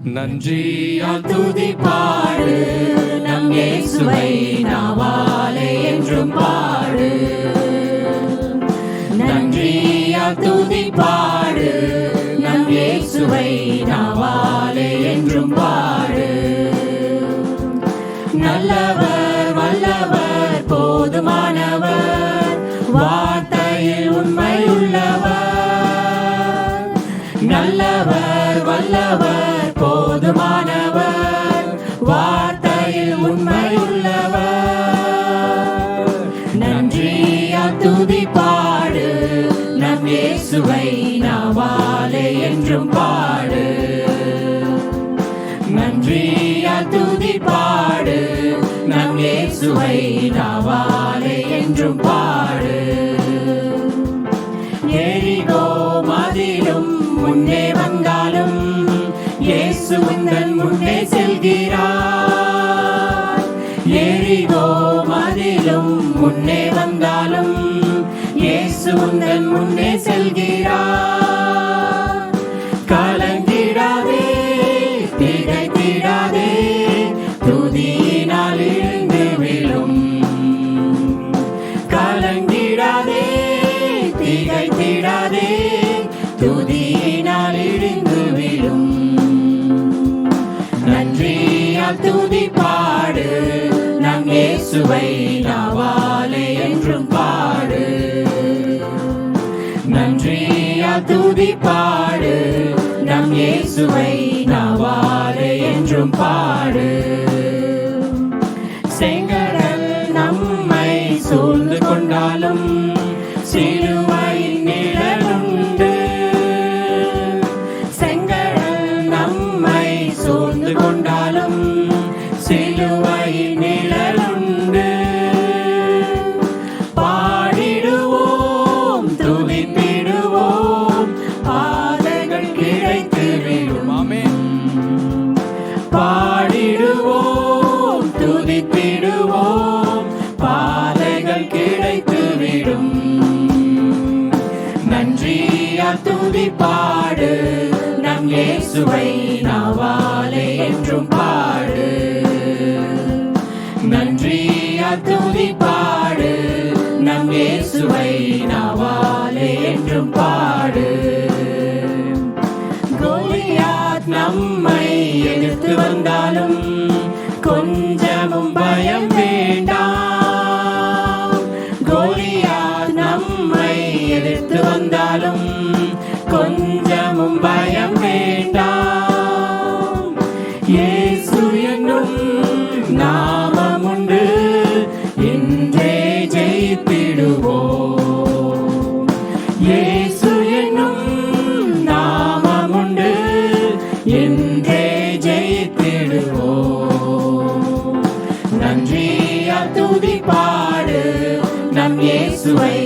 நன்றியால் துதி பாடு நம் இயேசுவை நாவாலே என்றும் பாடு. நன்றியால் துதி பாடு நம் இயேசுவை நாவாலே என்றும் பாடு. நல்லவர் வல்லவர் போதுமானவர் வார்த்தையில் உண்மை உள்ளவர். நல்லவர் வல்லவர் போதுமானவர் வார்த்தையில் உண்மை உள்ளவர். நன்றியால் துதி பாடு நம் இயேசுவை நாவாலே என்றும் பாடு. நன்றியால் துதி பாடு நம் இயேசுவை நாவாலே என்றும் பாடு. எரிகோ மதிலும் முன்னே வந்தாலும் இயேசு உந்தன் முன்னே செல்கிறார். எரிகோ மதிலும் முன்னே வந்தாலும் இயேசு உந்தன் முன்னே செல்கிறார். கலங்கிடாதே திகைத்திடாதே துதியினால் இழுந்து விழும். கலங்கிடாதே திகைத்திடாதே துதியினால் இழுந்து விழும். நன்றியால் துதி பாடு நம் இயேசுவை நாவாலே என்றும் பாடு. நன்றியால் துதி பாடு நம் இயேசுவை நாவாலே என்றும் பாடு. செங்கடல் நம்மை சூழ்ந்து கொண்டாலும் சிலுவையின் நிழலுண்டு. செங்கடல் நம்மை சூழ்ந்து கொண்டாலும் சிலுவையின் நிழலுண்டு. பாடிடுவோம் துதித்திடுவோம் பாதைகள் கிடைத்து விடும். ஆமென். பாடிடுவோம் துதித்திடுவோம் பாதைகள் கிடைத்து விடும். நன்றியால் துதி பாடு நம் இயேசுவை நாவாலே என்றும் பாடு. நன்றியால் துதி பாடு நம் இயேசுவை நாவாலே என்றும் பாடு. கோலியாத் நம்மை எதிர்த்து வந்தாலும் கொஞ்சமும் பயம் வேண்டாம். கோலியாத் நம்மை எதிர்த்து வந்தாலும் கொஞ்சமும் பயம் வேண்டாம். இயேசு என்னும் நாமம் உண்டு இன்றே ஜெயித்திடுவோம். இயேசு என்னும் நாமம் உண்டு இன்றே ஜெயித்திடுவோம். நன்றியால் துதி பாடு நம் இயேசுவை